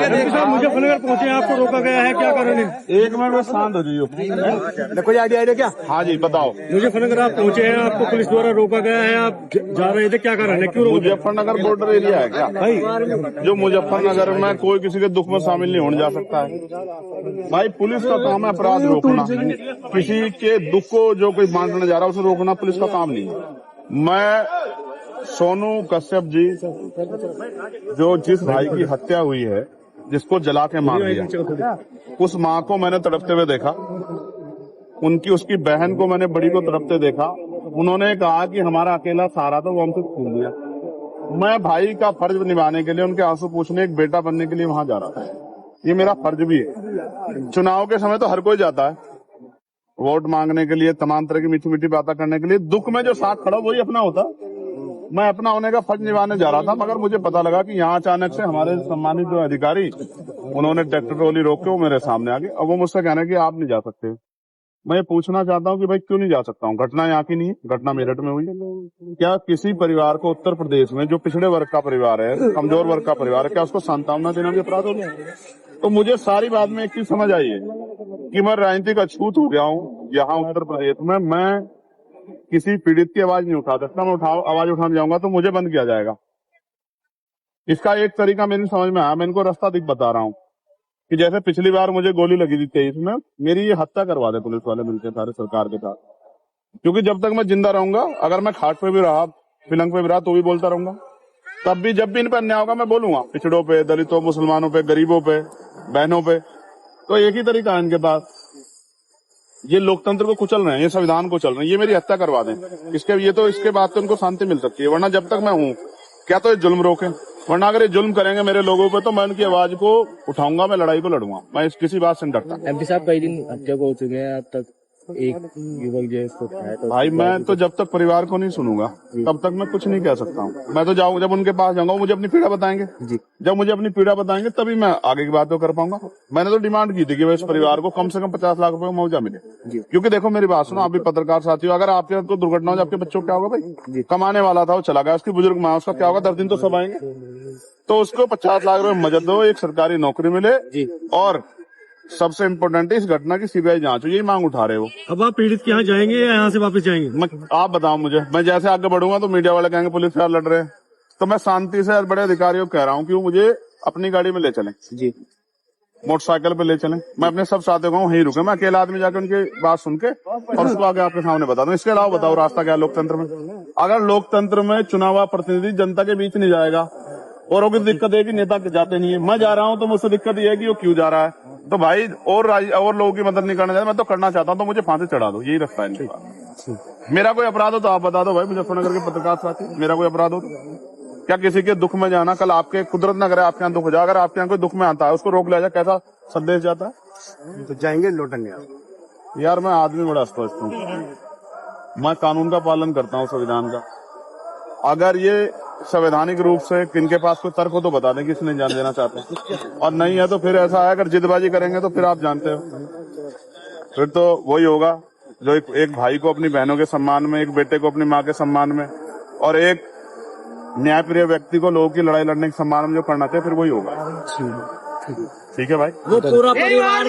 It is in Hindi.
मुजफ्फरनगर पहुंचे, आपको रोका गया है, क्या कारण है? एक मिनट में शांत हो जाइए। कोई आइडिया क्या? हाँ जी बताओ। मुजफ्फरनगर आप पहुंचे हैं, आपको पुलिस द्वारा रोका गया है, आप जा रहे थे, क्या कारण है, क्यों रोका? मुजफ्फरनगर बॉर्डर एरिया है क्या भाई? जो मुजफ्फरनगर में कोई किसी के दुख में शामिल नहीं होने जा सकता है भाई। पुलिस का काम है अपराध रोकना, किसी के दुख को जो कोई बांटने जा रहा है उसे रोकना पुलिस का काम नहीं है। मैं सोनू कश्यप जी, जो जिस भाई की हत्या हुई है, जिसको जला के मार दिया, उस माँ को मैंने तड़पते हुए देखा, उसकी बहन को मैंने बड़ी को तड़पते देखा। उन्होंने कहा कि हमारा अकेला सहारा था, वो हमसे छूट दिया। मैं भाई का फर्ज निभाने के लिए, उनके आंसू पूछने, एक बेटा बनने के लिए वहां जा रहा था। ये मेरा फर्ज भी है। चुनाव के समय तो हर कोई जाता है वोट मांगने के लिए, तमाम तरह की मीठी मीठी बातें करने के लिए। दुख में जो साथ खड़ा वही अपना होता। मैं अपना होने का फर्ज निभाने जा रहा था, मगर मुझे पता लगा कि यहाँ अचानक से हमारे सम्मानित जो अधिकारी, उन्होंने ट्रैक्टर ट्रॉली रोक के वो मेरे सामने आ गए। अब वो मुझसे कहने कि आप नहीं जा सकते। मैं ये पूछना चाहता हूँ कि भाई क्यों नहीं जा सकता हूँ? घटना यहाँ की नहीं है, घटना मेरठ में हुई। क्या किसी परिवार को उत्तर प्रदेश में, जो पिछड़े वर्ग का परिवार है, कमजोर वर्ग का परिवार है, क्या उसको सांत्वना देना भी अपराध हो गया? तो मुझे सारी बात में एक चीज समझ आई है कि मैं राजनीतिक अछूत हो गया हूँ यहाँ उत्तर प्रदेश में। मैं किसी पीड़ित की आवाज नहीं उठा सकता। मैं आवाज उठाने जाऊंगा तो मुझे बंद किया जाएगा। इसका एक तरीका मेरी समझ में आया, मैं इनको रास्ता बता रहा हूँ कि जैसे पिछली बार मुझे गोली लगी थी 23 में, मेरी ये हत्या करवा दे पुलिस वाले मिलकर सारे सरकार के साथ। क्योंकि जब तक मैं जिंदा रहूंगा, अगर मैं खाट पे भी रहा, पिलंग पे भी रहा, तो भी बोलता रहूंगा। तब भी जब भी इन पर अन्याय होगा मैं बोलूंगा, पिछड़ों पे, दलितों, मुसलमानों पे, गरीबों पे, बहनों पे। तो एक ही तरीका है इनके पास। ये लोकतंत्र को कुचल रहे हैं, ये संविधान को चल रहे हैं, ये मेरी हत्या करवा दें। इसके बाद तो उनको शांति मिल सकती है, वरना जब तक मैं हूँ क्या तो ये जुल्म रोके, वरना अगर ये जुल्म करेंगे मेरे लोगों पे तो मैं उनकी आवाज को उठाऊंगा, मैं लड़ाई को लड़ूंगा। मैं किसी बात से नहीं डरता। एमपी साहब कई दिन हत्या को हो चुके हैं, अब तक एक युवक जो है तो भाई मैं तो जब तक परिवार को नहीं सुनूंगा तब तक मैं कुछ नहीं कह सकता हूँ। मैं तो जाऊंगा, जब उनके पास जाऊंगा मुझे अपनी पीड़ा बताएंगे जी। जब मुझे अपनी पीड़ा बताएंगे तभी मैं आगे की बात तो कर पाऊंगा। मैंने तो डिमांड की थी कि इस परिवार को कम से कम 50 लाख रुपए का मुआवजा मिले। क्योंकि देखो मेरी बात सुनो, आप भी पत्रकार साथी हो, अगर आपके को दुर्घटना हो, आपके बच्चों को क्या होगा भाई? कमाने वाला था वो चला गया, उसकी बुजुर्ग माँ, उसका क्या होगा? 10 दिन तो सब आएंगे। तो उसको 50 लाख रुपए मदद दो, एक सरकारी नौकरी मिले, और सबसे इम्पोर्टेंट है इस घटना की सीबीआई जांच हो। यही मांग उठा रहे हो। अब आप पीड़ित के यहाँ जाएंगे या यहाँ से वापस जाएंगे? आप बताओ मुझे। मैं जैसे आगे बढ़ूंगा तो मीडिया वाले कहेंगे पुलिस वाले लड़ रहे हैं, तो मैं शांति से बड़े अधिकारियों को कह रहा हूँ कि वो मुझे अपनी गाड़ी में ले चलें जी, मोटरसाइकिल पे ले चलें। मैं अपने सब साथियों को वहीं रुके, मैं अकेला आदमी जाकर उनकी बात सुन के और उसको आगे आपके सामने बता दूं। इसके अलावा बताओ रास्ता क्या लोकतंत्र में? अगर लोकतंत्र में चुनावा प्रतिनिधि जनता के बीच नहीं जाएगा और वो दिक्कत है कि नेता जाते नहीं है, मैं जा रहा हूं तो मुझसे दिक्कत ये है कि वो क्यों जा रहा है। तो भाई और लोगों की मदद नहीं करना चाहता, मैं तो करना चाहता हूं, तो मुझे फांसी चढ़ा दो, यही रास्ता है इनके पास। मेरा कोई अपराध हो तो आप बता दो भाई, मुजफ्फरनगर के पत्रकार साथी, मेरा कोई अपराध हो तो? क्या किसी के दुख में जाना, कल आपके कुदरत न करे आपके यहाँ दुख हो जाए, अगर आपके यहाँ कोई दुख में आता है उसको रोक लिया जाए, कैसा संदेश जाता है? तो जाएंगे लौटेंगे। यार मैं आदमी बड़ा स्पष्ट हूँ, मैं कानून का पालन करता हूँ, संविधान का। अगर ये संवैधानिक रूप से किनके पास कोई तर्क हो तो बता दें कि इसने जान देना चाहते हैं, और नहीं है तो फिर ऐसा है, अगर जिदबाजी करेंगे तो फिर आप जानते हो, फिर तो वही होगा जो एक भाई को अपनी बहनों के सम्मान में, एक बेटे को अपनी माँ के सम्मान में, और एक न्यायप्रिय व्यक्ति को लोगों की लड़ाई लड़ने के सम्मान में जो करना चाहिए, फिर वही होगा। ठीक है भाई। वो पूरा परिवार